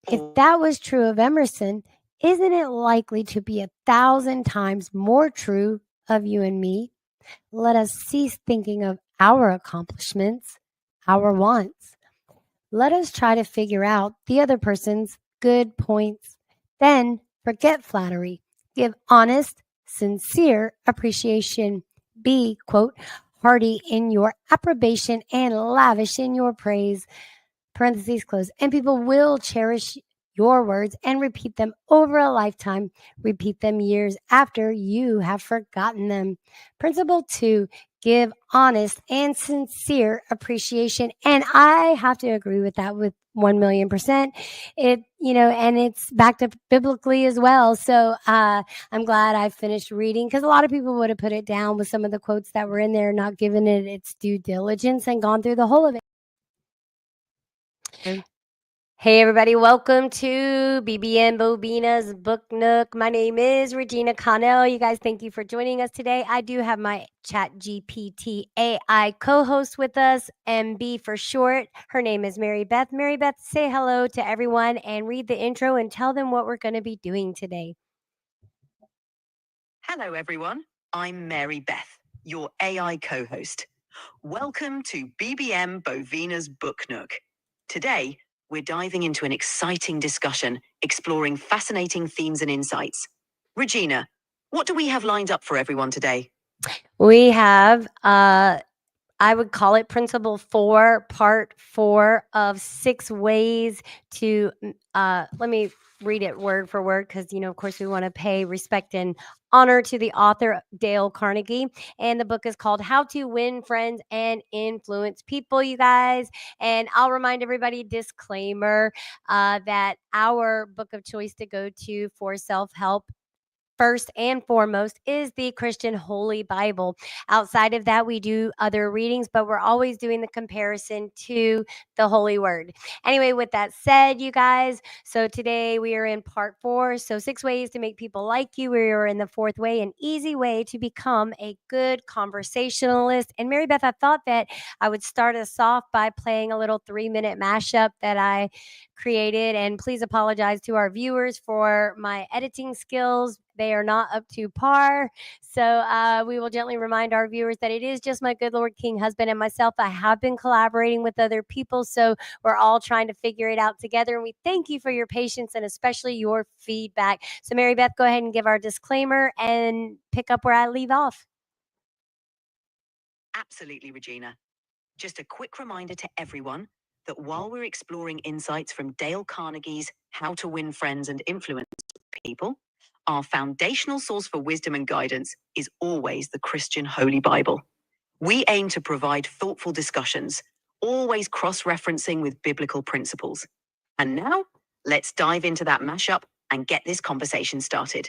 If that was true of Emerson, isn't it likely to be 1,000 times more true of you and me? Let us cease thinking of our accomplishments, our wants. Let us try to figure out the other person's good points. Then forget flattery. Give honest, sincere appreciation. Be, quote, hearty in your approbation and lavish in your praise. Parentheses close. And people will cherish your words and repeat them over a lifetime. Repeat them years after you have forgotten them. Principle 2, give honest and sincere appreciation. And I have to agree with that with 1,000,000%. And it's backed up biblically as well. So I'm glad I finished reading, because a lot of people would have put it down with some of the quotes that were in there, not given it its due diligence and gone through the whole of it. Hey everybody, welcome to BBM Bobina's Book Nook. My name is Regina Connell. You guys, thank you for joining us today. I do have my ChatGPT AI co-host with us, MB for short. Her name is Mary Beth. Mary Beth, say hello to everyone and read the intro and tell them what we're going to be doing today. Hello everyone, I'm Mary Beth, your AI co-host. Welcome to BBM Bovina's Book Nook. Today, we're diving into an exciting discussion, exploring fascinating themes and insights. Regina, what do we have lined up for everyone today? We have, I would call it Principle 4, Part 4 of 6 ways to, let me read it word for word, because, of course, we want to pay respect and honor to the author, Dale Carnegie. And the book is called How to Win Friends and Influence People, you guys. And I'll remind everybody, disclaimer, that our book of choice to go to for self-help, first and foremost, is the Christian Holy Bible. Outside of that, we do other readings, but we're always doing the comparison to the Holy Word. Anyway, with that said, you guys, so today we are in part 4. So 6 ways to make people like you. We are in the 4th way, an easy way to become a good conversationalist. And Mary Beth, I thought that I would start us off by playing a little 3-minute mashup that I created. And please apologize to our viewers for my editing skills. They are not up to par. So we will gently remind our viewers that it is just my good Lord King husband and myself. I have been collaborating with other people, so we're all trying to figure it out together. And we thank you for your patience and especially your feedback. So Mary Beth, go ahead and give our disclaimer and pick up where I leave off. Absolutely, Regina. Just a quick reminder to everyone that while we're exploring insights from Dale Carnegie's How to Win Friends and Influence People, our foundational source for wisdom and guidance is always the Christian Holy Bible. We aim to provide thoughtful discussions, always cross-referencing with biblical principles. And now, let's dive into that mashup and get this conversation started.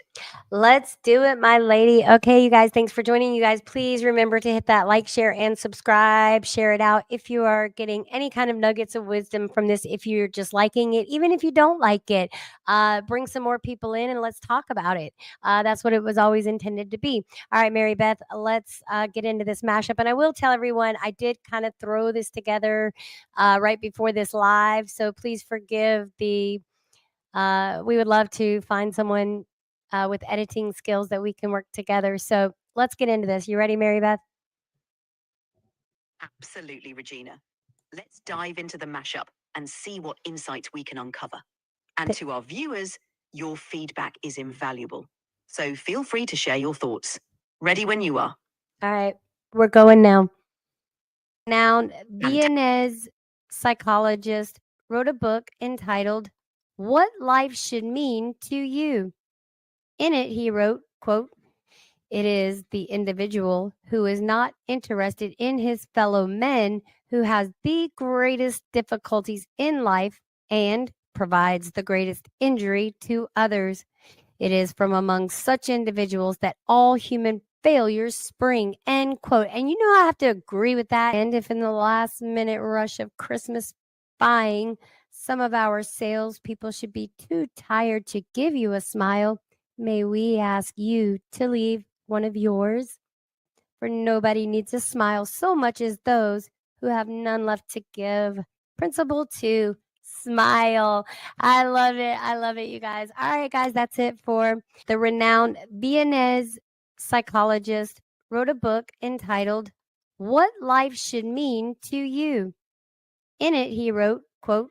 Let's do it, my lady. Okay, you guys, thanks for joining. You guys, please remember to hit that like, share, and subscribe. Share it out if you are getting any kind of nuggets of wisdom from this. If you're just liking it, even if you don't like it, bring some more people in and let's talk about it. That's what it was always intended to be. All right, Mary Beth, let's get into this mashup. And I will tell everyone, I did kind of throw this together right before this live. So please forgive the... we would love to find someone with editing skills that we can work together. So let's get into this. You ready, Mary Beth? Absolutely, Regina. Let's dive into the mashup and see what insights we can uncover. And to our viewers, your feedback is invaluable. So feel free to share your thoughts. Ready when you are. All right, we're going now. Now, Viennese psychologist wrote a book entitled What Life Should Mean to You. In it, he wrote, quote, "It is the individual who is not interested in his fellow men who has the greatest difficulties in life and provides the greatest injury to others. It is from among such individuals that all human failures spring," end quote. And I have to agree with that. And if in the last minute rush of Christmas buying, some of our salespeople should be too tired to give you a smile, may we ask you to leave one of yours? For nobody needs a smile so much as those who have none left to give. Principle 2, smile. I love it. I love it, you guys. All right, guys, that's it for the renowned Viennese psychologist wrote a book entitled What Life Should Mean to You. In it, he wrote, quote,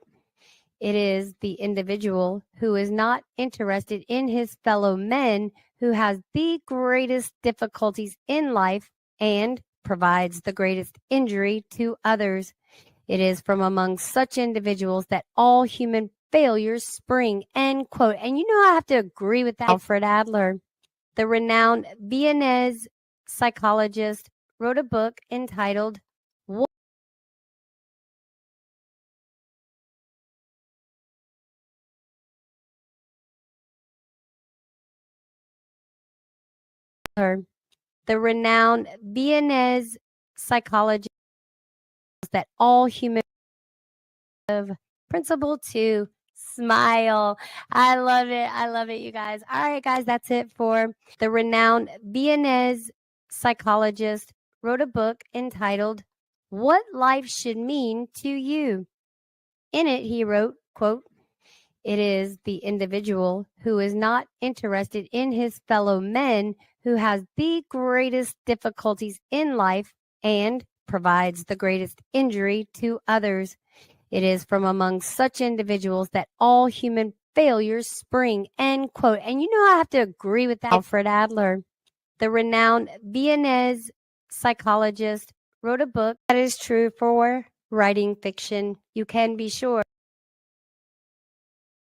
"It is the individual who is not interested in his fellow men who has the greatest difficulties in life and provides the greatest injury to others. It is from among such individuals that all human failures spring," end quote. And you know, I have to agree with that. Alfred Adler, the renowned Viennese psychologist, wrote a book entitled What the renowned Viennese psychologist that all human principle to smile. I love it. I love it, you guys. All right, guys, that's it for the renowned Viennese psychologist wrote a book entitled What Life Should Mean to You. In it, he wrote, quote, "It is the individual who is not interested in his fellow men who has the greatest difficulties in life and provides the greatest injury to others. It is from among such individuals that all human failures spring," end quote. And you know, I have to agree with that. Alfred Adler, the renowned Viennese psychologist, wrote a book that is true for writing fiction. You can be sure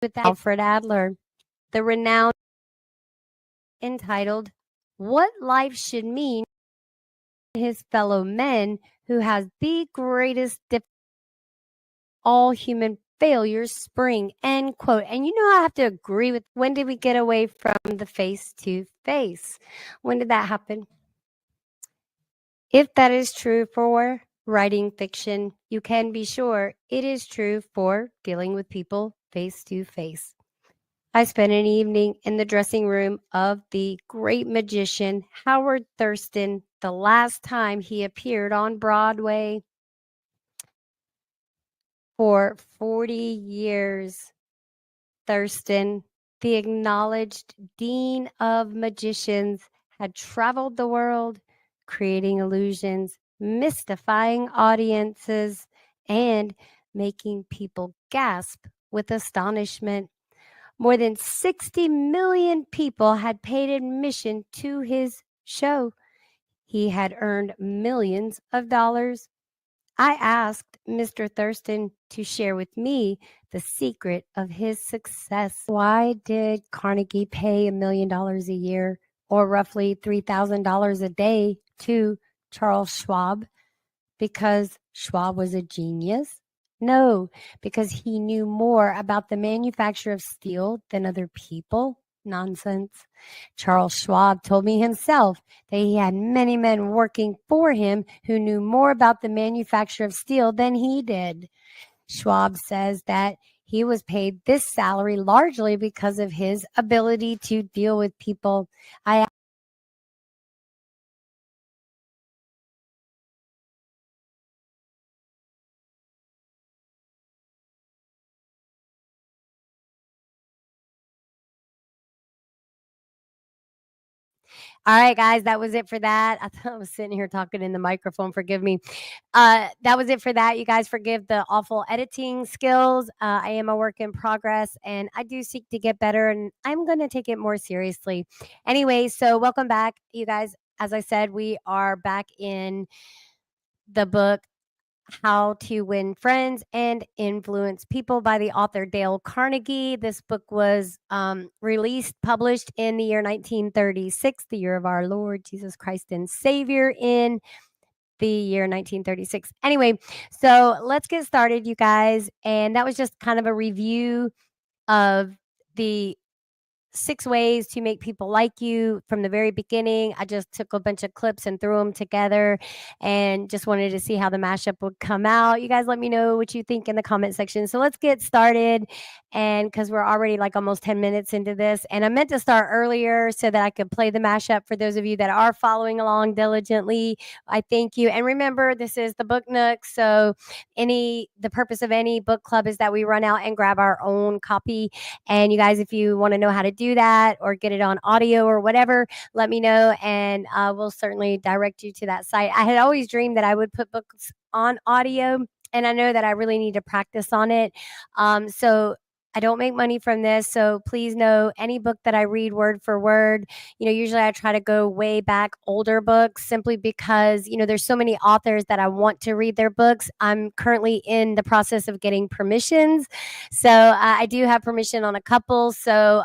with that. Alfred Adler, the renowned entitled What Life Should Mean to His Fellow Men who has the greatest all human failures spring, end quote. And you know, I have to agree with when did we get away from the face to face? When did that happen? If that is true for writing fiction, you can be sure it is true for dealing with people face to face. I spent an evening in the dressing room of the great magician Howard Thurston the last time he appeared on Broadway. For 40 years, Thurston, the acknowledged dean of magicians, had traveled the world, creating illusions, mystifying audiences, and making people gasp with astonishment. More than 60 million people had paid admission to his show. He had earned millions of dollars. I asked Mr. Thurston to share with me the secret of his success. Why did Carnegie pay $1 million a year, or roughly $3,000 a day, to Charles Schwab? Because Schwab was a genius? No, because he knew more about the manufacture of steel than other people? Nonsense. Charles Schwab told me himself that he had many men working for him who knew more about the manufacture of steel than he did. Schwab says that he was paid this salary largely because of his ability to deal with people. All right, guys, that was it for that. I thought I was sitting here talking in the microphone. Forgive me. That was it for that. You guys forgive the awful editing skills. I am a work in progress and I do seek to get better and I'm going to take it more seriously. Anyway, so welcome back, you guys. As I said, we are back in the book How to Win Friends and Influence People by the author Dale Carnegie. This book was published in the year 1936, the year of our Lord Jesus Christ and Savior, in the year 1936. Anyway, so let's get started, you guys. And that was just kind of a review of the 6 ways to make people like you from the very beginning. I just took a bunch of clips and threw them together and just wanted to see how the mashup would come out. You guys let me know what you think in the comment section. So let's get started. And because we're already like almost 10 minutes into this, and I meant to start earlier so that I could play the mashup for those of you that are following along diligently. I thank you. And remember, this is the Book Nook. So the purpose of any book club is that we run out and grab our own copy. And you guys, if you want to know how to do that or get it on audio or whatever, let me know, and we'll certainly direct you to that site. I had always dreamed that I would put books on audio, and I know that I really need to practice on it. So I don't make money from this, so please know any book that I read word for word, usually I try to go way back older books simply because, there's so many authors that I want to read their books. I'm currently in the process of getting permissions. So I do have permission on a couple. So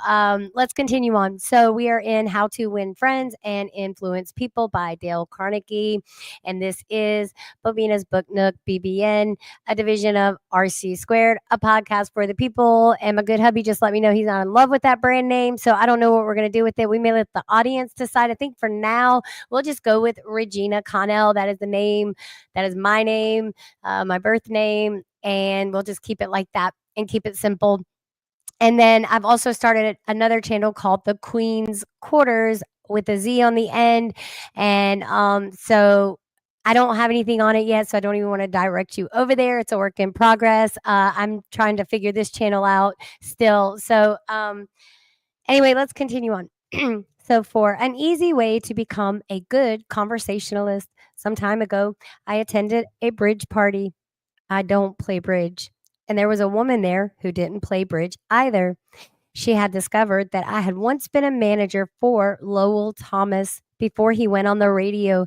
let's continue on. So we are in How to Win Friends and Influence People by Dale Carnegie. And this is Bobina's Book Nook BBN, a division of RC Squared, a podcast for the people. And my good hubby just let me know he's not in love with that brand name. So I don't know what we're going to do with it. We may let the audience decide. I think for now, we'll just go with Regina Connell. That is the name. That is my name, my birth name. And we'll just keep it like that and keep it simple. And then I've also started another channel called The Queen's Quarters with a Z on the end. And so I don't have anything on it yet, so I don't even want to direct you over there. It's a work in progress. I'm trying to figure this channel out still. So anyway, let's continue on. So for an easy way to become a good conversationalist, some time ago, I attended a bridge party. I don't play bridge. And there was a woman there who didn't play bridge either. She had discovered that I had once been a manager for Lowell Thomas before he went on the radio,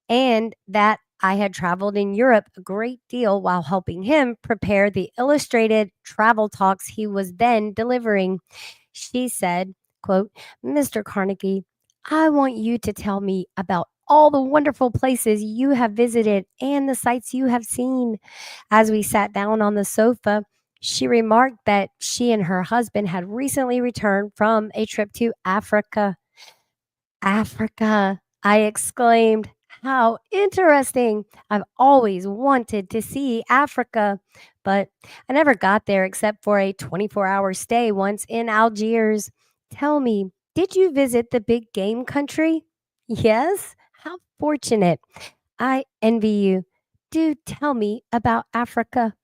and that I had traveled in Europe a great deal while helping him prepare the illustrated travel talks he was then delivering. She said, quote, "Mr. Carnegie, I want you to tell me about all the wonderful places you have visited and the sights you have seen." As we sat down on the sofa, she remarked that she and her husband had recently returned from a trip to Africa. Africa, I exclaimed. How interesting. I've always wanted to see Africa, but I never got there except for a 24-hour stay once in Algiers. Tell me, did you visit the big game country? Yes? How fortunate. I envy you. Do tell me about Africa.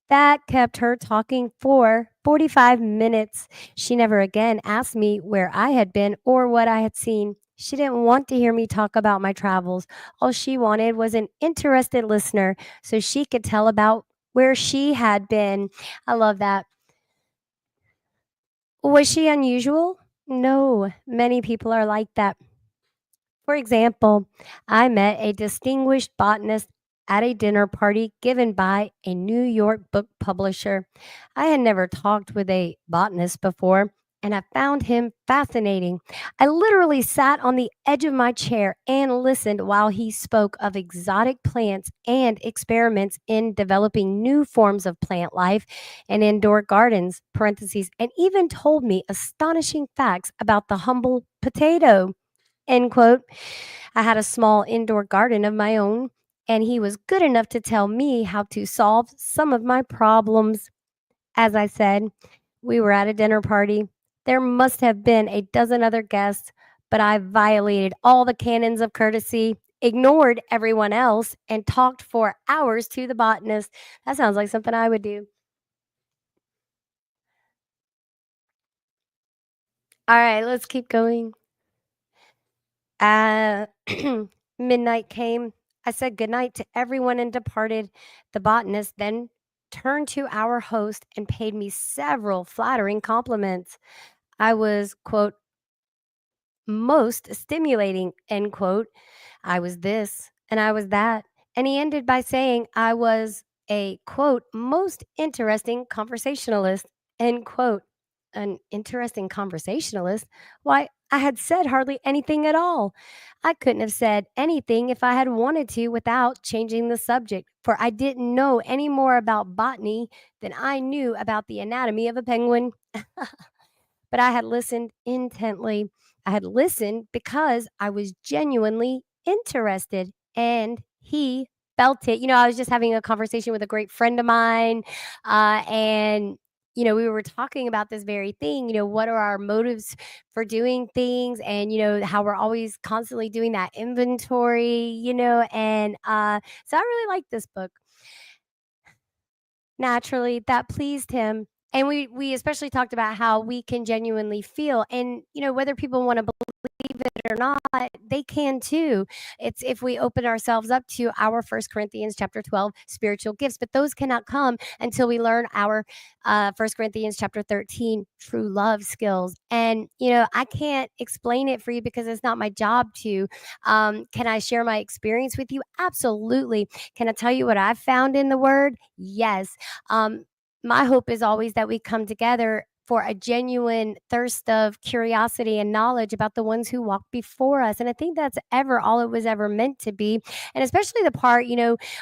That kept her talking for 45 minutes. She never again asked me where I had been or what I had seen. She didn't want to hear me talk about my travels. All she wanted was an interested listener so she could tell about where she had been. I love that. Was she unusual? No, many people are like that. For example, I met a distinguished botanist at a dinner party given by a New York book publisher. I had never talked with a botanist before, and I found him fascinating. I literally sat on the edge of my chair and listened while he spoke of exotic plants and experiments in developing new forms of plant life and indoor gardens, parentheses, and even told me astonishing facts about the humble potato. End quote. I had a small indoor garden of my own, and he was good enough to tell me how to solve some of my problems. As I said, we were at a dinner party. There must have been a dozen other guests, but I violated all the canons of courtesy, ignored everyone else, and talked for hours to the botanist. That sounds like something I would do. All right, let's keep going. Uh, midnight came. I said goodnight to everyone and departed. The botanist then turned to our host and paid me several flattering compliments. I was, quote, most stimulating, end quote. I was this and I was that. And he ended by saying I was a, quote, most interesting conversationalist, end quote. An interesting conversationalist? Why, I had said hardly anything at all. I couldn't have said anything if I had wanted to without changing the subject, for I didn't know any more about botany than I knew about the anatomy of a penguin. but I had listened intently. I had listened because I was genuinely interested, and he felt it. I was just having a conversation with a great friend of mine, and we were talking about this very thing. What are our motives for doing things, and how we're always constantly doing that inventory, and so I really like this book. Naturally, that pleased him. And we especially talked about how we can genuinely feel, and whether people want to believe it or not, they can too. It's if we open ourselves up to our First Corinthians chapter 12 spiritual gifts, but those cannot come until we learn our First Corinthians chapter 13 true love skills. And I can't explain it for you because it's not my job to. Can I share my experience with you? Absolutely. Can I tell you what I've found in the Word? Yes. um, my hope is always that we come together for a genuine thirst of curiosity and knowledge about the ones who walk before us. And I think that's ever all it was ever meant to be. And especially the part,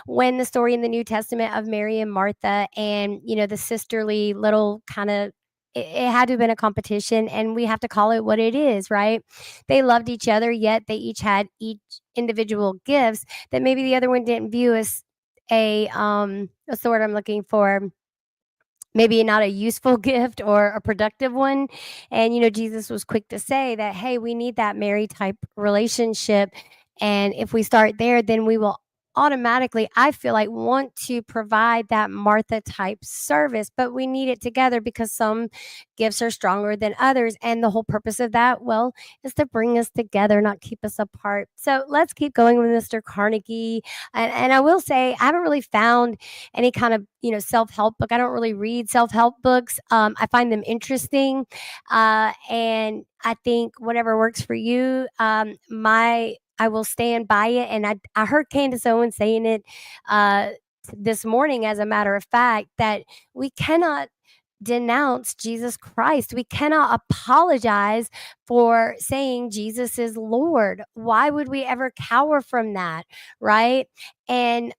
when the story in the New Testament of Mary and Martha, and, the sisterly little kind of, it had to have been a competition, and we have to call it what it is, right? They loved each other, yet they each had each individual gifts that maybe the other one didn't view as what's the word I'm looking for? Maybe not a useful gift or a productive one. And Jesus was quick to say that, hey, we need that Mary type relationship. And if we start there, then we will automatically, I feel like, want to provide that Martha type service. But we need it together because some gifts are stronger than others. And the whole purpose of that, well, is to bring us together, not keep us apart. So let's keep going with Mr. Carnegie. And I will say, I haven't really found any kind of self-help book. I don't really read self-help books. I find them interesting, and I think whatever works for you. I will stand by it. And I heard Candace Owens saying it uh, this morning, as a matter of fact, that we cannot denounce Jesus Christ. We cannot apologize for saying Jesus is Lord. Why would we ever cower from that, right? And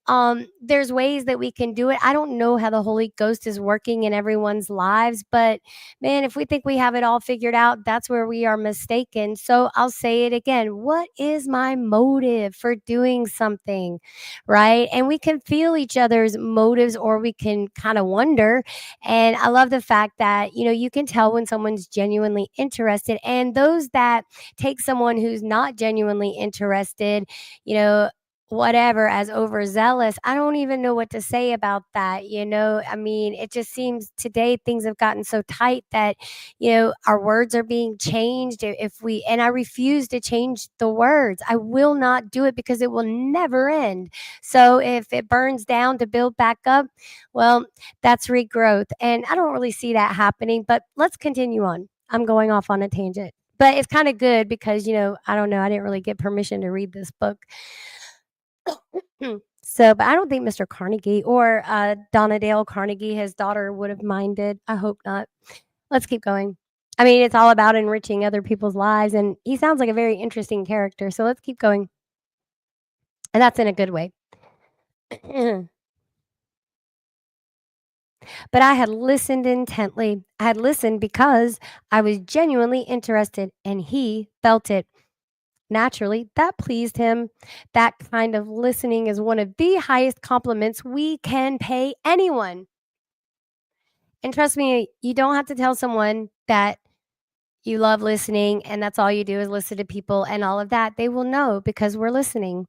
there's ways that we can do it. I don't know how the Holy Ghost is working in everyone's lives, but man, if we think we have it all figured out, that's where we are mistaken. So I'll say it again. What is my motive for doing something, right? And we can feel each other's motives, or we can kind of wonder. And I love the fact that, you can tell when someone's genuinely interested. And those that take someone who's not genuinely interested, whatever, as overzealous, I don't even know what to say about that. I mean, it just seems today things have gotten so tight that, our words are being changed. And I refuse to change the words. I will not do it because it will never end. So if it burns down to build back up, well, that's regrowth. And I don't really see that happening, but let's continue on. I'm going off on a tangent, but it's kind of good because, I don't know, I didn't really get permission to read this book. So, but I don't think Mr. Carnegie or Dale Carnegie, his daughter, would have minded. I hope not. Let's keep going. I mean, it's all about enriching other people's lives, and he sounds like a very interesting character. So let's keep going. And that's in a good way. But I had listened intently. I had listened because I was genuinely interested, and he felt it. Naturally, that pleased him. That kind of listening is one of the highest compliments we can pay anyone. And trust me, you don't have to tell someone that you love listening and that's all you do is listen to people and all of that. They will know because we're listening.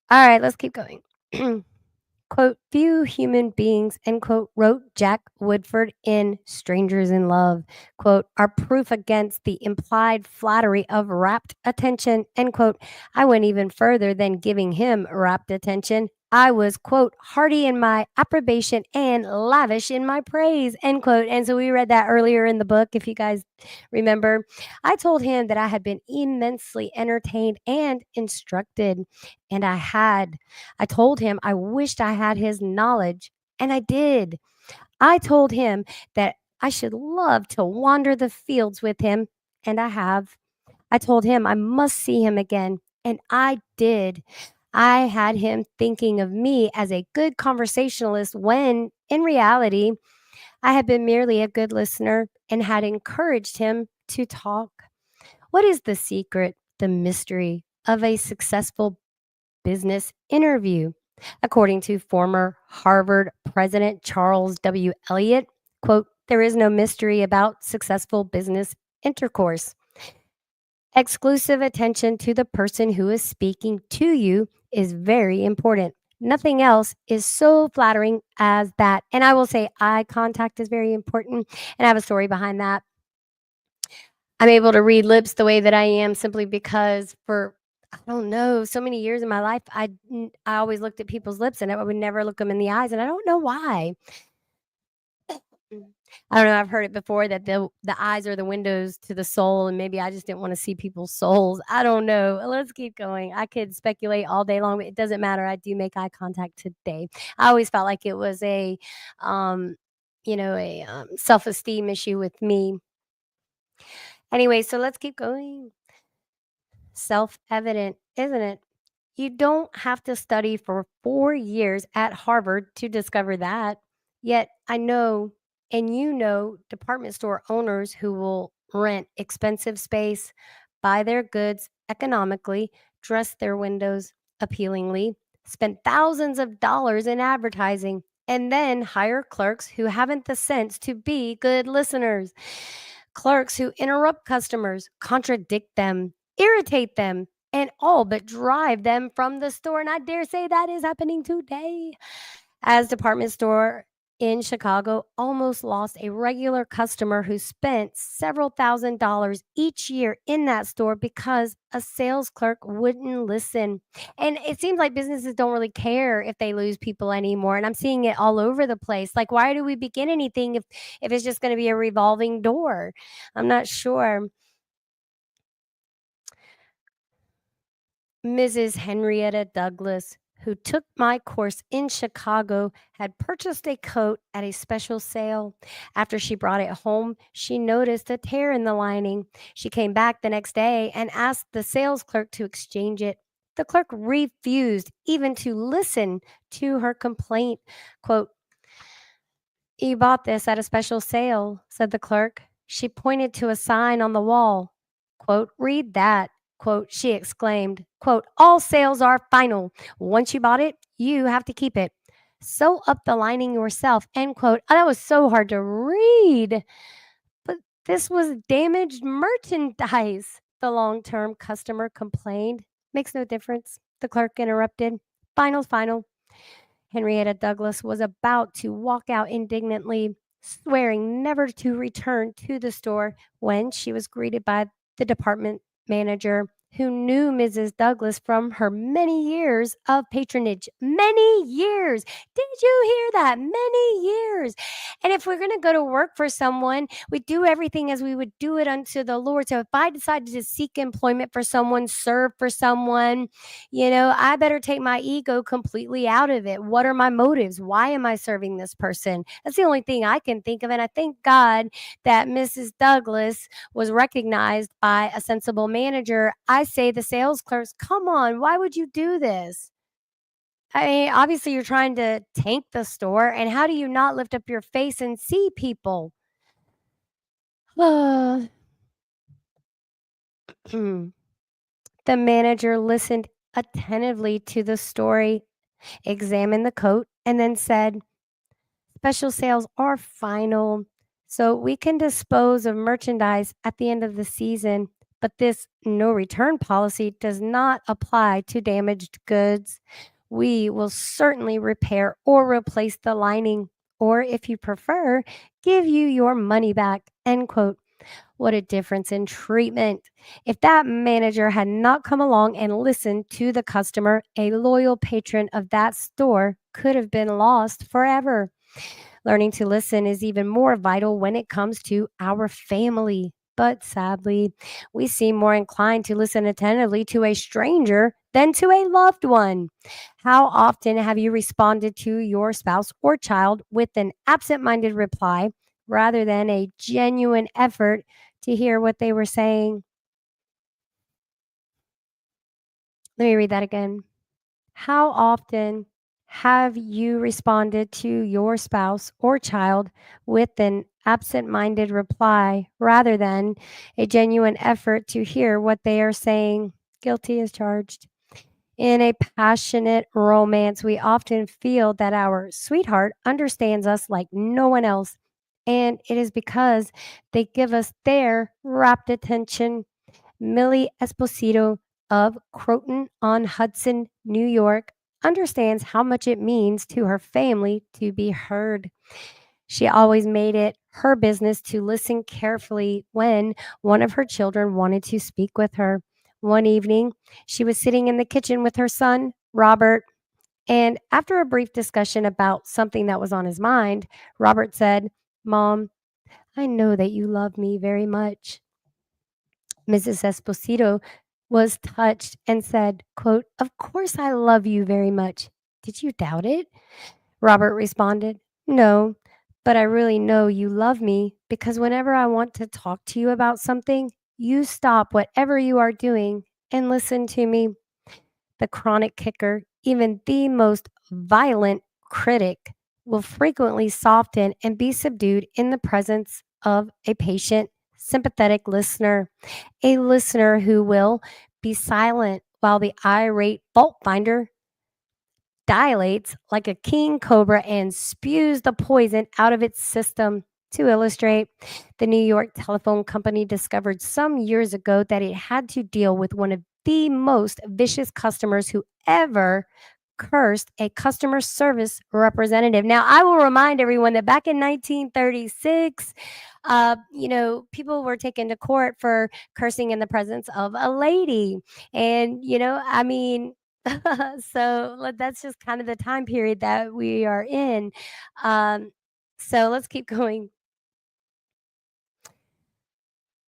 All right, let's keep going. Quote, few human beings, end quote, wrote Jack Woodford in Strangers in Love, quote, are proof against the implied flattery of rapt attention, end quote. I went even further than giving him rapt attention. I was, quote, hearty in my approbation and lavish in my praise, end quote. And so we read that earlier in the book, if you guys remember. I told him that I had been immensely entertained and instructed, and I told him I wished I had his knowledge, and I did. I told him that I should love to wander the fields with him, and I have. I told him I must see him again, and I did. I had him thinking of me as a good conversationalist when, in reality, I had been merely a good listener and had encouraged him to talk. What is the secret, the mystery of a successful business interview? According to former Harvard President Charles W. Eliot, quote, there is no mystery about successful business intercourse. Exclusive attention to the person who is speaking to you is very important. Nothing else is so flattering as that. And I will say eye contact is very important. And I have a story behind that. I'm able to read lips the way that I am simply because for I don't know, so many years in my life, I always looked at people's lips and I would never look them in the eyes, and I don't know why. Mm. I don't know, I've heard it before that the eyes are the windows to the soul, and maybe I just didn't wanna see people's souls. I don't know. Let's keep going. I could speculate all day long, but it doesn't matter. I do make eye contact today. I always felt like it was um, a self-esteem issue with me. Anyway, so let's keep going. Self-evident, isn't it? You don't have to study for 4 years at Harvard to discover that. Yet I know, and you know, department store owners who will rent expensive space, buy their goods economically, dress their windows appealingly, spend thousands of dollars in advertising, and then hire clerks who haven't the sense to be good listeners. Clerks who interrupt customers, contradict them, irritate them, and all but drive them from the store. And I dare say that is happening today. As department store in Chicago almost lost a regular customer who spent several $1,000s each year in that store because a sales clerk wouldn't listen. And it seems like businesses don't really care if they lose people anymore. And I'm seeing it all over the place. Like, why do we begin anything if it's just going to be a revolving door? I'm not sure. Mrs. Henrietta Douglas, who took my course in Chicago, had purchased a coat at a special sale. After she brought it home, she noticed a tear in the lining. She came back the next day and asked the sales clerk to exchange it. The clerk refused even to listen to her complaint. Quote, you bought this at a special sale, said the clerk. She pointed to a sign on the wall. Quote, read that. Quote, she exclaimed. Quote, all sales are final. Once you bought it, you have to keep it. Sew up the lining yourself. End quote. Oh, that was so hard to read. But this was damaged merchandise, the long term customer complained. Makes no difference, the clerk interrupted. Final's final. Henrietta Douglas was about to walk out indignantly, swearing never to return to the store when she was greeted by the department manager who knew Mrs. Douglas from her many years of patronage. Many years. Did you hear that? Many years. And if we're going to go to work for someone, we do everything as we would do it unto the Lord. So if I decided to seek employment for someone, serve for someone, I better take my ego completely out of it. What are my motives? Why am I serving this person? That's the only thing I can think of. And I thank God that Mrs. Douglas was recognized by a sensible manager. I say the sales clerks, come on, why would you do this? I mean, obviously, you're trying to tank the store. And how do you not lift up your face and see people? the manager listened attentively to the story, examined the coat, and then said, special sales are final, so we can dispose of merchandise at the end of the season, but this no return policy does not apply to damaged goods. We will certainly repair or replace the lining, or if you prefer, give you your money back. End quote. What a difference in treatment. If that manager had not come along and listened to the customer, a loyal patron of that store could have been lost forever. Learning to listen is even more vital when it comes to our family. But sadly, we seem more inclined to listen attentively to a stranger than to a loved one. How often have you responded to your spouse or child with an absent minded reply rather than a genuine effort to hear what they were saying? Let me read that again. How often Have you responded to your spouse or child with an absent-minded reply rather than a genuine effort to hear what they are saying? Guilty as charged. In a passionate romance, we often feel that our sweetheart understands us like no one else, and it is because they give us their rapt attention. Millie Esposito of Croton-on-Hudson, New York, understands how much it means to her family to be heard. She always made it her business to listen carefully when one of her children wanted to speak with her. One evening, she was sitting in the kitchen with her son, Robert, and after a brief discussion about something that was on his mind, Robert said, "Mom, I know that you love me very much." Mrs. Esposito was touched and said, quote, "Of course I love you very much. Did you doubt it?" Robert responded, "No, but I really know you love me because whenever I want to talk to you about something, you stop whatever you are doing and listen to me." The chronic kicker, even the most violent critic, will frequently soften and be subdued in the presence of a patient, sympathetic listener, a listener who will be silent while the irate fault finder dilates like a king cobra and spews the poison out of its system. To illustrate, the New York Telephone Company discovered some years ago that it had to deal with one of the most vicious customers who ever cursed a customer service representative. Now, I will remind everyone that back in 1936, people were taken to court for cursing in the presence of a lady. And, I mean, that's just kind of the time period that we are in. So let's keep going.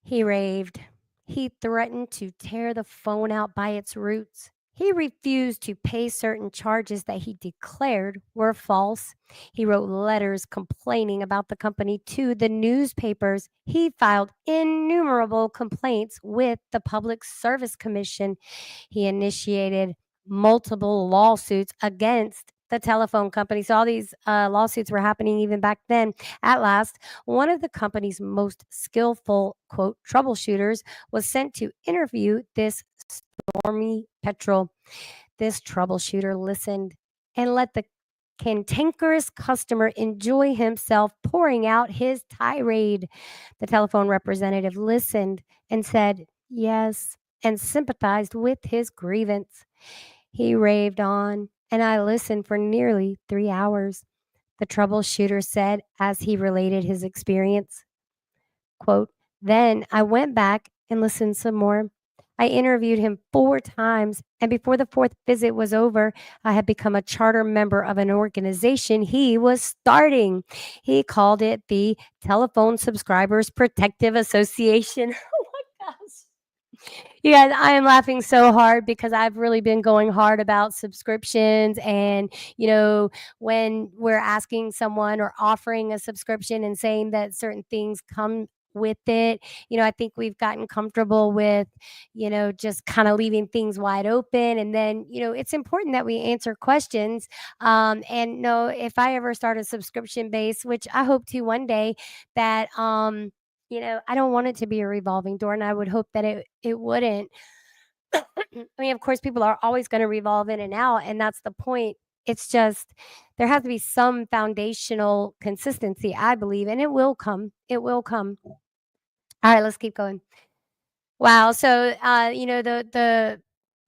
He raved. He threatened to tear the phone out by its roots. He refused to pay certain charges that he declared were false. He wrote letters complaining about the company to the newspapers. He filed innumerable complaints with the Public Service Commission. He initiated multiple lawsuits against the telephone company. So all these lawsuits were happening even back then. At last, one of the company's most skillful, quote, troubleshooters was sent to interview this stormy petrel. This troubleshooter listened and let the cantankerous customer enjoy himself pouring out his tirade. The telephone representative listened and said yes and sympathized with his grievance. He raved on, and I listened for nearly 3 hours. The troubleshooter said as he related his experience, quote, "Then I went back and listened some more. I interviewed him 4 times, and before the fourth visit was over, I had become a charter member of an organization he was starting. He called it the Telephone Subscribers Protective Association." Oh my gosh. You guys, I am laughing so hard because I've really been going hard about subscriptions. And, when we're asking someone or offering a subscription and saying that certain things come with it, I think we've gotten comfortable with, just kind of leaving things wide open. And then, it's important that we answer questions. And no, if I ever start a subscription base, which I hope to one day, that, I don't want it to be a revolving door, and I would hope that it wouldn't. I mean, of course, people are always going to revolve in and out, and that's the point. It's just there has to be some foundational consistency, I believe, and it will come. It will come. All right, let's keep going. Wow. So, the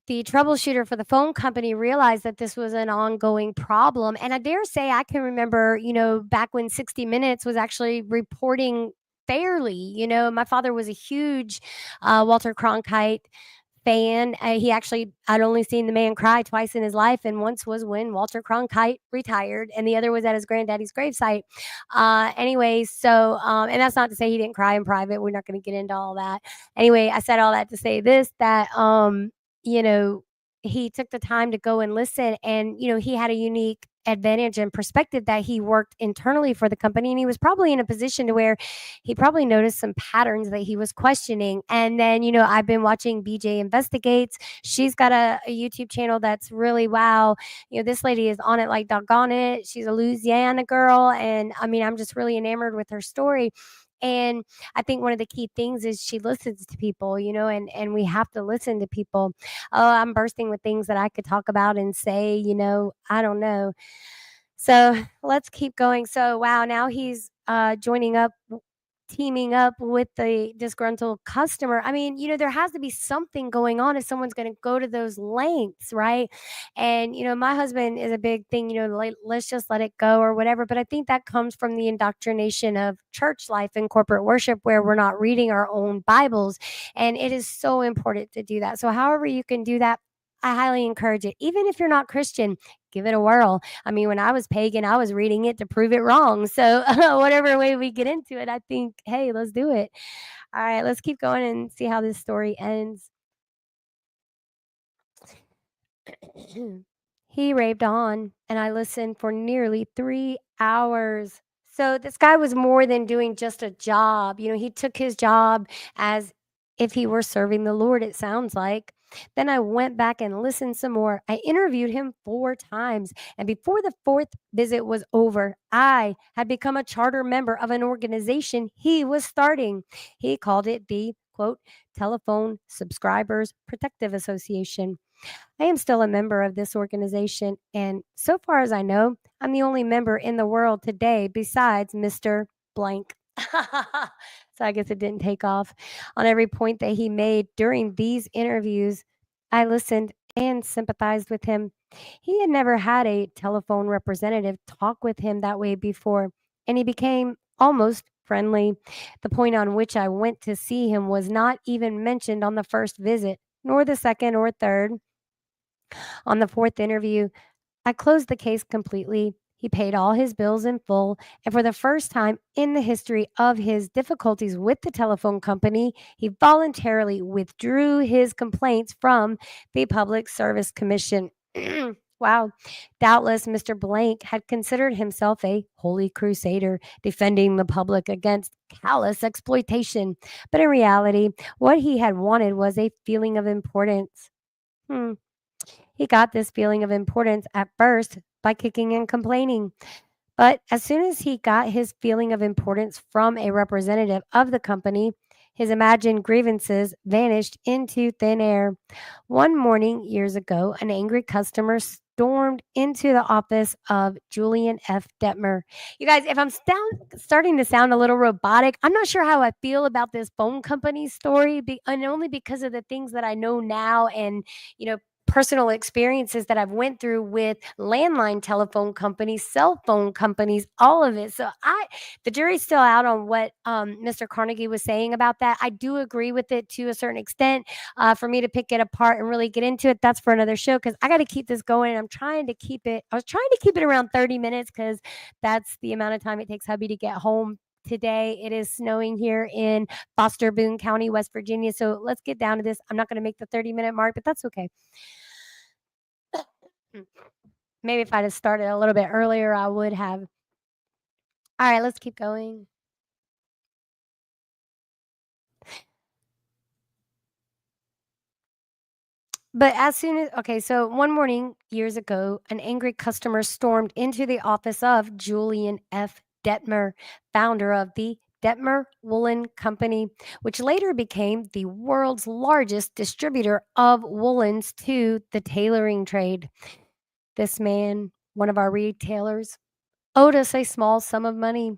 troubleshooter for the phone company realized that this was an ongoing problem. And I dare say I can remember, back when 60 Minutes was actually reporting fairly. My father was a huge Walter Cronkite fan. I'd only seen the man cry twice in his life, and once was when Walter Cronkite retired, and the other was at his granddaddy's gravesite. Anyway, so and that's not to say he didn't cry in private. We're not going to get into all that. Anyway, I said all that to say this, that you know he took the time to go and listen, and he had a unique advantage and perspective that he worked internally for the company, and he was probably in a position to where he probably noticed some patterns that he was questioning. And then, I've been watching BJ Investigates. She's got a YouTube channel that's really wow. This lady is on it like doggone it. She's a Louisiana girl, and I mean, I'm just really enamored with her story. And I think one of the key things is she listens to people, and we have to listen to people. Oh, I'm bursting with things that I could talk about and say, I don't know. So let's keep going. So wow, now he's teaming up with the disgruntled customer. I mean, there has to be something going on if someone's going to go to those lengths, right? And my husband is a big thing, like, let's just let it go or whatever. But I think that comes from the indoctrination of church life and corporate worship, where we're not reading our own Bibles, and it is so important to do that. So, however you can do that, I highly encourage it. Even if you're not Christian, give it a whirl. I mean, when I was pagan, I was reading it to prove it wrong. So, whatever way we get into it, I think, hey, let's do it. All right, let's keep going and see how this story ends. He raved on, and I listened for nearly 3 hours. So this guy was more than doing just a job. He took his job as if he were serving the Lord, it sounds like. Then I went back and listened some more. I interviewed him 4 times. And before the fourth visit was over, I had become a charter member of an organization he was starting. He called it the, quote, Telephone Subscribers Protective Association. I am still a member of this organization, and so far as I know, I'm the only member in the world today besides Mr. Blank. So I guess it didn't take off. On every point that he made during these interviews, I listened and sympathized with him. He had never had a telephone representative talk with him that way before, and he became almost friendly. The point on which I went to see him was not even mentioned on the first visit, nor the second or third. On the fourth interview, I closed the case completely. He paid all his bills in full, and for the first time in the history of his difficulties with the telephone company, he voluntarily withdrew his complaints from the Public Service Commission. Wow. Doubtless Mr. Blank had considered himself a holy crusader defending the public against callous exploitation. But in reality, what he had wanted was a feeling of importance. Hmm. He got this feeling of importance at first by kicking and complaining. But as soon as he got his feeling of importance from a representative of the company, his imagined grievances vanished into thin air. One morning years ago, an angry customer stormed into the office of Julian F. Detmer. You guys, if I'm starting to sound a little robotic, I'm not sure how I feel about this phone company story, and only because of the things that I know now and, you know, personal experiences that I've went through with landline telephone companies, cell phone companies, all of it. So the jury's still out on what Mr. Carnegie was saying about that. I do agree with it to a certain extent. For me to pick it apart and really get into it, that's for another show because I got to keep this going. And I was trying to keep it around 30 minutes because that's the amount of time it takes hubby to get home. Today it is snowing here in Foster Boone County, West Virginia. So let's get down to this. I'm not going to make the 30-minute mark, but that's okay. Maybe if I'd have started a little bit earlier, I would have. All right, let's keep going. But as soon as, okay, so one morning years ago, an angry customer stormed into the office of Julian F. Detmer, founder of the Detmer Woolen Company, which later became the world's largest distributor of woolens to the tailoring trade. This man, one of our retailers, owed us a small sum of money.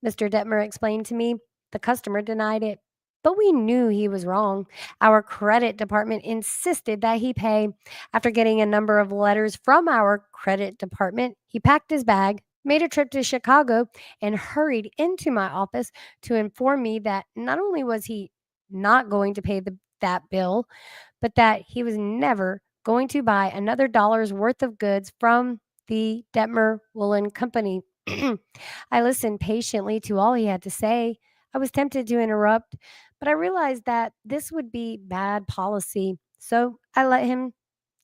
Mr. Detmer explained to me. The customer denied it, but we knew he was wrong. Our credit department insisted that he pay. After getting a number of letters from our credit department, he packed his bag, made a trip to Chicago, and hurried into my office to inform me that not only was he not going to pay that bill, but that he was never going to buy another dollar's worth of goods from the Detmer Woolen Company. I listened patiently to all he had to say. I was tempted to interrupt, but I realized that this would be bad policy. So I let him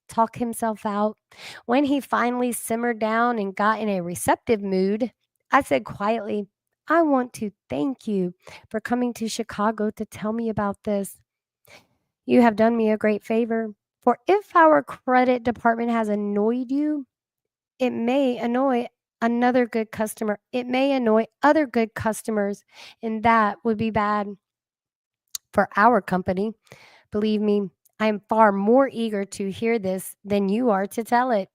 talk himself out. When he finally simmered down and got in a receptive mood, I said quietly, I want to thank you for coming to Chicago to tell me about this. You have done me a great favor. For if our credit department has annoyed you, it may annoy another good customer. It may annoy other good customers, and that would be bad for our company. Believe me, I am far more eager to hear this than you are to tell it.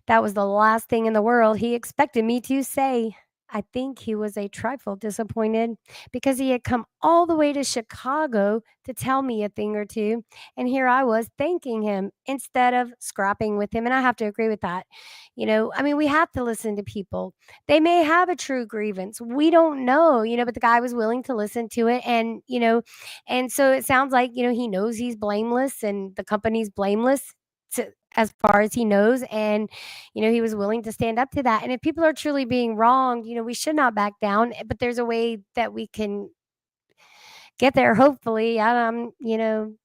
That was the last thing in the world he expected me to say. I think he was a trifle disappointed because he had come all the way to Chicago to tell me a thing or two. And here I was thanking him instead of scrapping with him. And I have to agree with that. I mean, we have to listen to people. They may have a true grievance. We don't know, but the guy was willing to listen to it. And so it sounds like, he knows he's blameless and the company's blameless. As far as he knows, and he was willing to stand up to that. And if people are truly being wronged, we should not back down. But there's a way that we can get there. Hopefully, I don't know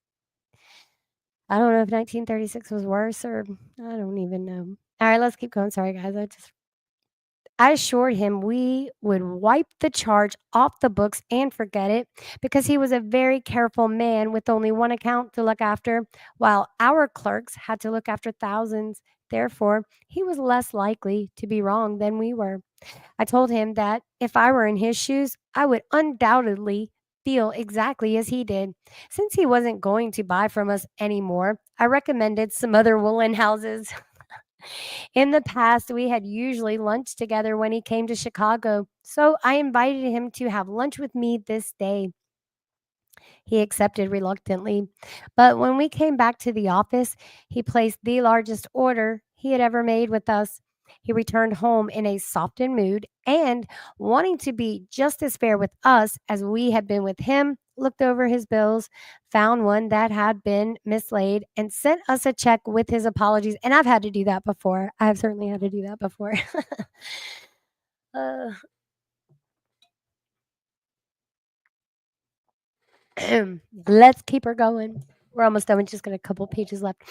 if 1936 was worse, or I don't even know. All right, let's keep going. Sorry, guys. I assured him we would wipe the charge off the books and forget it because he was a very careful man with only one account to look after, while our clerks had to look after thousands. Therefore, he was less likely to be wrong than we were. I told him that if I were in his shoes, I would undoubtedly feel exactly as he did. Since he wasn't going to buy from us anymore, I recommended some other woolen houses. In the past, we had usually lunched together when he came to Chicago, so I invited him to have lunch with me this day. He accepted reluctantly, but when we came back to the office, he placed the largest order he had ever made with us. He returned home in a softened mood and, wanting to be just as fair with us as we had been with him, looked over his bills, found one that had been mislaid, and sent us a check with his apologies. And I've had to do that before. I have certainly had to do that before. uh, let's keep her going. We're almost done. We just got a couple pages left.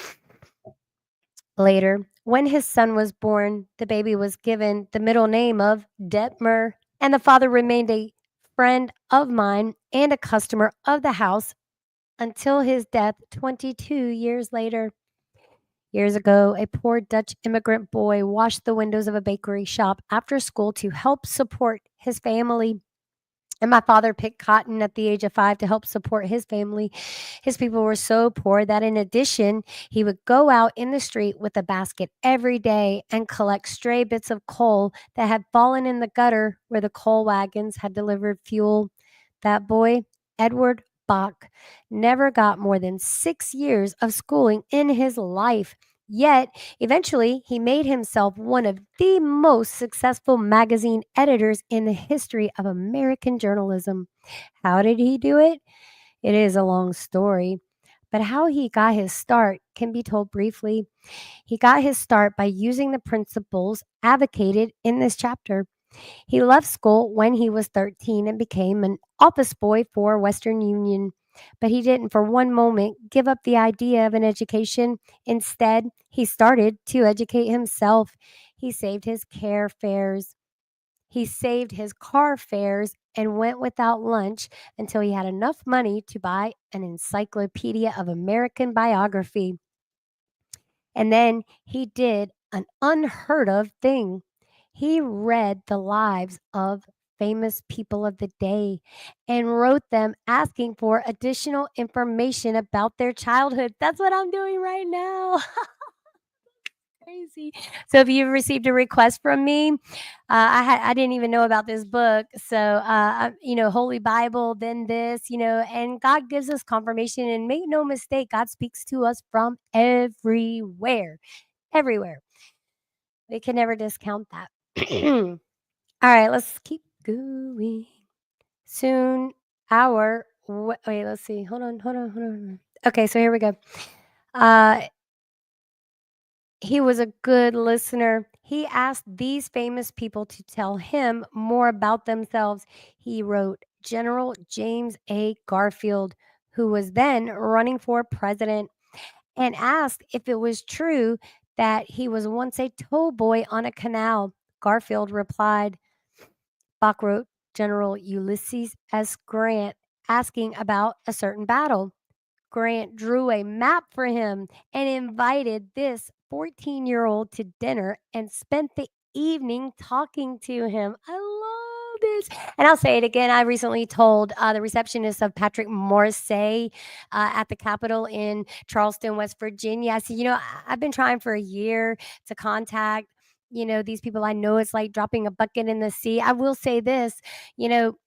Later, when his son was born, the baby was given the middle name of Detmer, and the father remained a friend of mine and a customer of the house until his death 22 years later. Years ago, a poor Dutch immigrant boy washed the windows of a bakery shop after school to help support his family. And my father picked cotton at the age of 5 to help support his family. His people were so poor that in addition, he would go out in the street with a basket every day and collect stray bits of coal that had fallen in the gutter where the coal wagons had delivered fuel. That boy, Edward Bach, never got more than 6 years of schooling in his life. Yet, eventually, he made himself one of the most successful magazine editors in the history of American journalism. How did he do it? It is a long story, but how he got his start can be told briefly. He got his start by using the principles advocated in this chapter. He left school when he was 13 and became an office boy for Western Union. But he didn't for one moment give up the idea of an education. Instead, he started to educate himself. He saved his care fares. He saved his car fares and went without lunch until he had enough money to buy an encyclopedia of American biography. And then he did an unheard of thing. He read the lives of famous people of the day and wrote them asking for additional information about their childhood. That's what I'm doing right now. Crazy. So if you've received a request from me, I didn't even know about this book. So Holy Bible, then this, and God gives us confirmation. And make no mistake, God speaks to us from everywhere, everywhere. We can never discount that. All right, let's keep going. Soon, wait, let's see. Hold on. Okay, so here we go. He was a good listener. He asked these famous people to tell him more about themselves. He wrote General James A. Garfield, who was then running for president, and asked if it was true that he was once a tow boy on a canal. Garfield replied. Bach wrote General Ulysses S. Grant asking about a certain battle. Grant drew a map for him and invited this 14-year-old to dinner and spent the evening talking to him. I love this. And I'll say it again. I recently told the receptionist of Patrick Morrissey at the Capitol in Charleston, West Virginia. I said, I've been trying for a year to contact, these people. I know it's like dropping a bucket in the sea. I will say this, you know,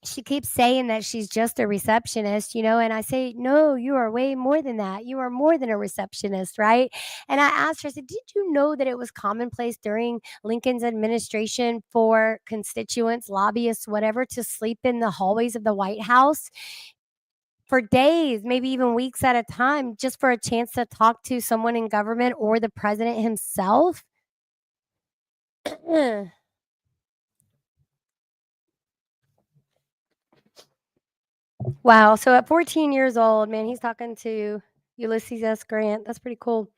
she keeps saying that she's just a receptionist, and I say, no, you are way more than that. You are more than a receptionist, right? And I asked her, I said, did you know that it was commonplace during Lincoln's administration for constituents, lobbyists, whatever, to sleep in the hallways of the White House for days, maybe even weeks at a time, just for a chance to talk to someone in government or the president himself? Wow. So at 14 years old, man, he's talking to Ulysses S. Grant. That's pretty cool.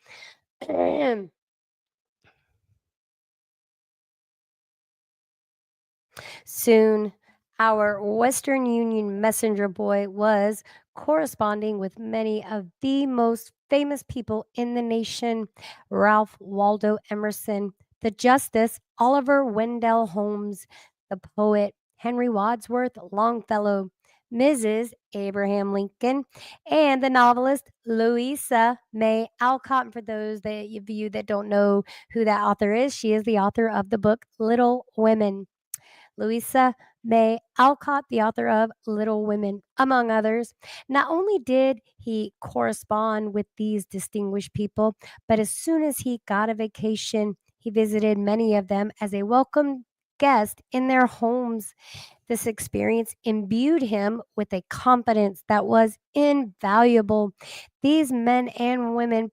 Soon, our Western Union messenger boy was corresponding with many of the most famous people in the nation: Ralph Waldo Emerson, the Justice Oliver Wendell Holmes, the poet Henry Wadsworth Longfellow, Mrs. Abraham Lincoln, and the novelist Louisa May Alcott. And for those of you that don't know who that author is, she is the author of the book Little Women. Louisa May Alcott, the author of Little Women, among others. Not only did he correspond with these distinguished people, but as soon as he got a vacation, he visited many of them as a welcome guest in their homes. This experience imbued him with a confidence that was invaluable. These men and women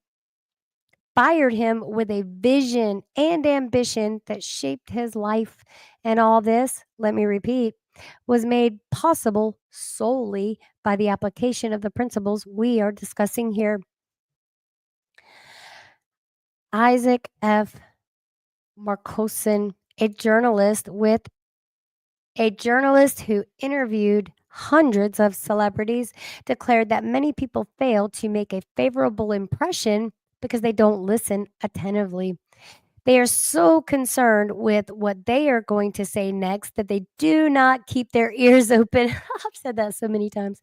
fired him with a vision and ambition that shaped his life. And all this, let me repeat, was made possible solely by the application of the principles we are discussing here. Isaac F. Marcoson, a journalist who interviewed hundreds of celebrities, declared that many people fail to make a favorable impression because they don't listen attentively. They are so concerned with what they are going to say next that they do not keep their ears open. I've said that so many times.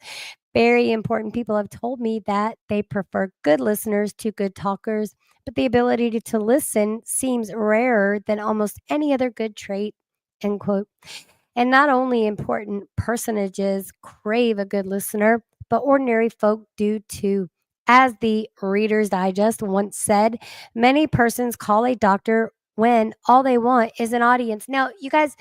Very important people have told me that they prefer good listeners to good talkers, but the ability to listen seems rarer than almost any other good trait. End quote. And not only important personages crave a good listener, but ordinary folk do too. As the Reader's Digest once said, many persons call a doctor when all they want is an audience. Now, you guys,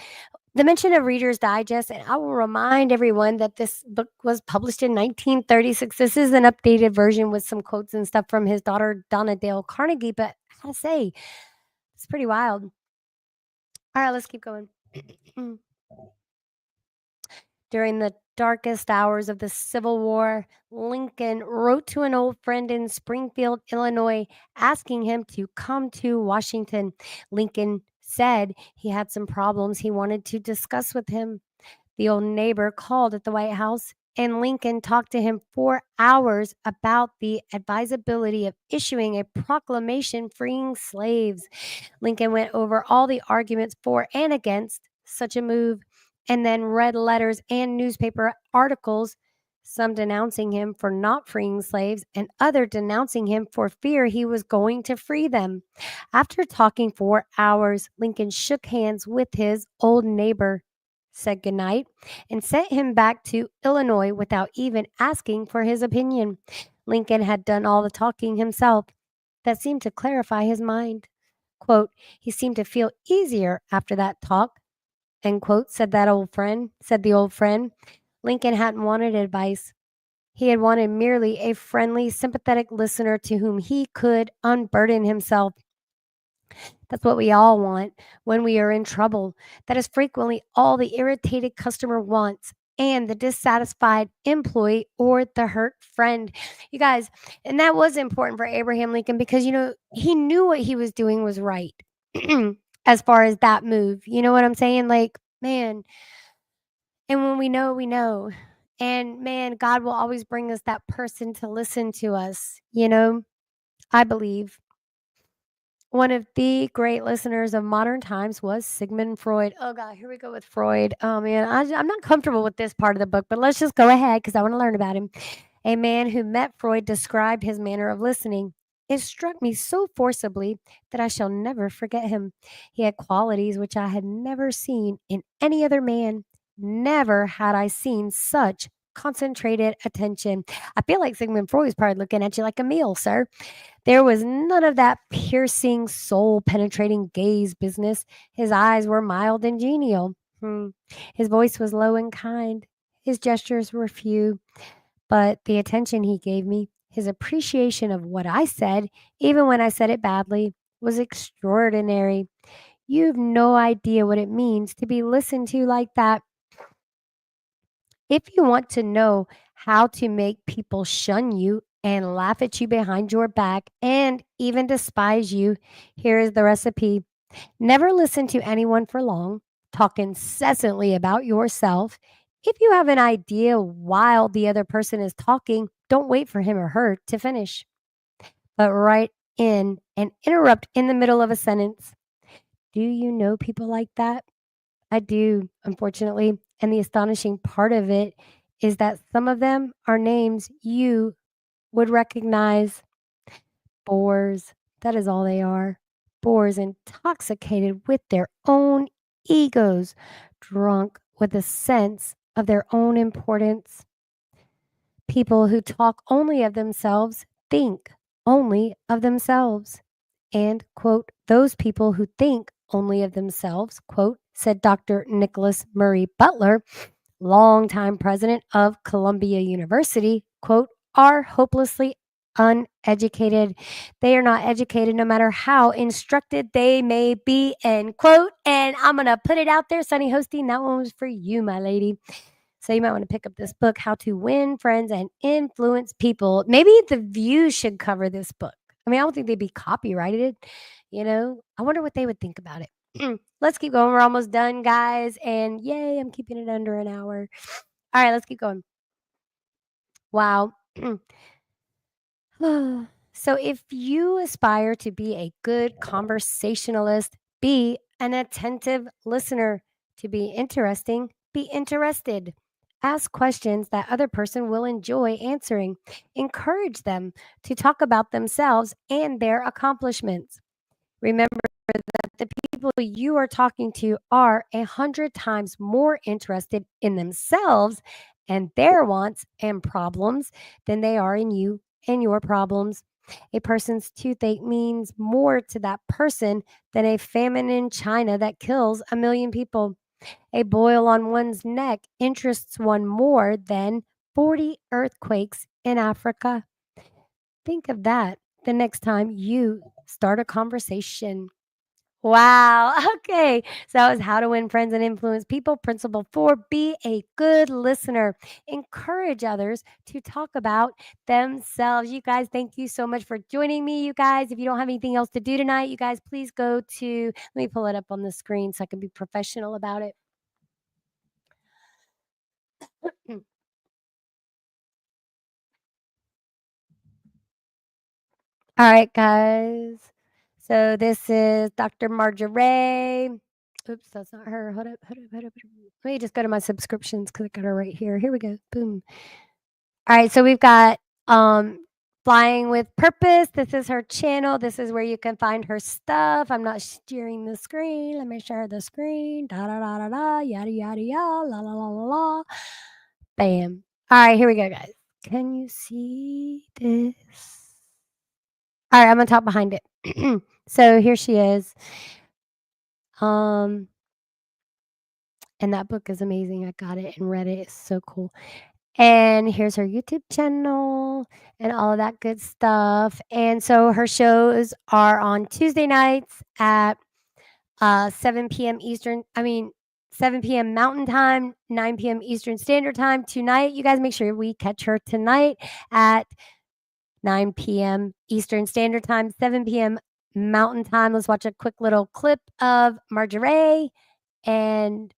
the mention of Reader's Digest, and I will remind everyone that this book was published in 1936. This is an updated version with some quotes and stuff from his daughter, Donna Dale Carnegie, but I gotta say, it's pretty wild. All right, let's keep going. During the darkest hours of the Civil War, Lincoln wrote to an old friend in Springfield, Illinois, asking him to come to Washington. Lincoln said he had some problems he wanted to discuss with him. The old neighbor called at the White House, and Lincoln talked to him for hours about the advisability of issuing a proclamation freeing slaves. Lincoln went over all the arguments for and against such a move, and then read letters and newspaper articles, some denouncing him for not freeing slaves and other denouncing him for fear he was going to free them. After talking for hours, Lincoln shook hands with his old neighbor, said goodnight, and sent him back to Illinois without even asking for his opinion. Lincoln had done all the talking himself. That seemed to clarify his mind. Quote, he seemed to feel easier after that talk, end quote, said the old friend. Lincoln hadn't wanted advice. He had wanted merely a friendly, sympathetic listener to whom he could unburden himself. That's what we all want when we are in trouble. That is frequently all the irritated customer wants. and the dissatisfied employee or the hurt friend. You guys, and that was important for Abraham Lincoln because, he knew what he was doing was right as far as that move. You know what I'm saying? Like, man, and when we know, we know. And man, God will always bring us that person to listen to us, I believe. One of the great listeners of modern times was Sigmund Freud. Oh, God, here we go with Freud. Oh, man, I'm not comfortable with this part of the book, but let's just go ahead because I want to learn about him. A man who met Freud described his manner of listening. It struck me so forcibly that I shall never forget him. He had qualities which I had never seen in any other man. Never had I seen such concentrated attention. I feel like Sigmund Freud is probably looking at you like a meal, sir. There was none of that piercing, soul penetrating gaze business. His eyes were mild and genial. His voice was low and kind. His gestures were few, but the attention he gave me, his appreciation of what I said, even when I said it badly, was extraordinary. You've no idea what it means to be listened to like that. If you want to know how to make people shun you and laugh at you behind your back and even despise you, here is the recipe. Never listen to anyone for long. Talk incessantly about yourself. If you have an idea while the other person is talking, don't wait for him or her to finish, but write in and interrupt in the middle of a sentence. Do you know people like that? I do, unfortunately. And the astonishing part of it is that some of them are names you would recognize. Bores. That is all they are. Bores intoxicated with their own egos, drunk with a sense of their own importance. People who talk only of themselves think only of themselves. And, quote, those people who think only of themselves, quote, said Dr. Nicholas Murray Butler, longtime president of Columbia University, quote, are hopelessly uneducated. They are not educated no matter how instructed they may be, end quote. And I'm going to put it out there, Sunny Hosting. That one was for you, my lady. So you might want to pick up this book, How to Win Friends and Influence People. Maybe The View should cover this book. I mean, I don't think they'd be copyrighted, I wonder what they would think about it. Let's keep going. We're almost done, guys. And yay, I'm keeping it under an hour. All right, let's keep going. Wow. So if you aspire to be a good conversationalist, be an attentive listener. To be interesting, be interested. Ask questions that other person will enjoy answering. Encourage them to talk about themselves and their accomplishments. Remember that the people you are talking to are 100 times more interested in themselves and their wants and problems than they are in you and your problems. A person's toothache means more to that person than a famine in China that kills 1 million people. A boil on one's neck interests one more than 40 earthquakes in Africa. Think of that the next time you start a conversation. Wow. Okay. So that was How to Win Friends and Influence People. Principle 4, be a good listener. Encourage others to talk about themselves. You guys, thank you so much for joining me. You guys, if you don't have anything else to do tonight, you guys, please go to, let me pull it up on the screen so I can be professional about it. All right, guys. So this is Dr. Marjorie. Oops, that's not her. Hold up, hold up, hold up. Let me just go to my subscriptions because I got her right here. Here we go. Boom. All right, so we've got Flying with Purpose. This is her channel. This is where you can find her stuff. I'm not sharing the screen. Let me share the screen. Da da da da da. Yada yada yada. La la la la la. Bam. All right, here we go, guys. Can you see this? All right, I'm gonna talk behind it. So here she is. And that book is amazing. I got it and read it. It's so cool. And here's her YouTube channel and all of that good stuff. And so her shows are on Tuesday nights at 7 p.m. Eastern. I mean, 7 p.m. Mountain Time, 9 p.m. Eastern Standard Time tonight. You guys make sure we catch her tonight at 9 p.m. Eastern Standard Time, 7 p.m. Mountain Time. Let's watch a quick little clip of Marjorie. And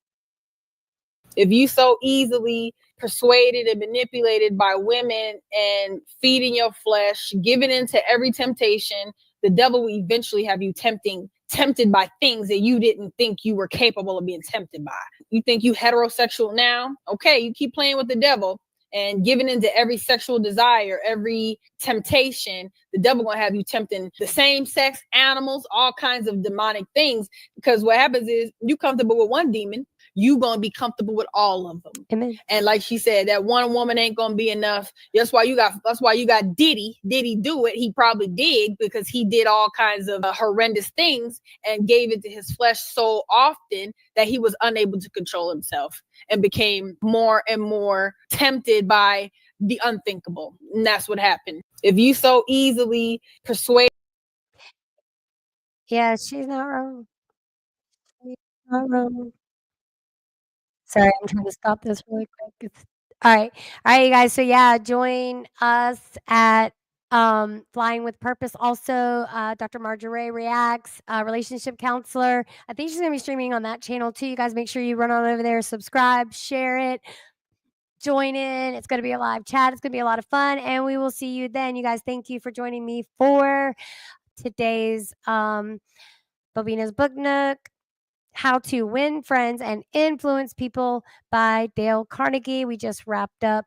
if you so easily persuaded and manipulated by women and feeding your flesh, giving into every temptation, the devil will eventually have you tempted by things that you didn't think you were capable of being tempted by. You think you heterosexual now? Okay, you keep playing with the devil and giving into every sexual desire, every temptation. The devil gonna have you tempting the same sex, animals, all kinds of demonic things. Because what happens is you comfortable with one demon, you gonna be comfortable with all of them. Amen. And like she said, that one woman ain't gonna be enough. That's why you got Diddy. Did he do it? He probably did, because he did all kinds of horrendous things and gave it to his flesh so often that he was unable to control himself and became more and more tempted by the unthinkable. And that's what happened. If you so easily persuade. Yeah, she's not wrong. She's not wrong. Sorry, I'm trying to stop this really quick. All right, you guys. So yeah, join us at Flying with Purpose. Also, Dr. Marjorie Reacts, relationship counselor. I think she's gonna be streaming on that channel too. You guys make sure you run on over there, subscribe, share it, join in. It's gonna be a live chat. It's gonna be a lot of fun, and we will see you then. You guys, thank you for joining me for today's Bobina's Book Nook. How to Win Friends and Influence People by Dale Carnegie. We just wrapped up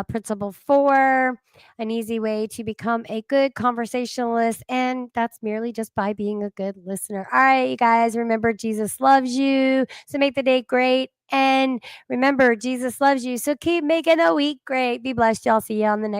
Principle 4, an easy way to become a good conversationalist. And that's merely just by being a good listener. All right, you guys, remember Jesus loves you. So make the day great. And remember, Jesus loves you. So keep making a week great. Be blessed, y'all. See you on the next.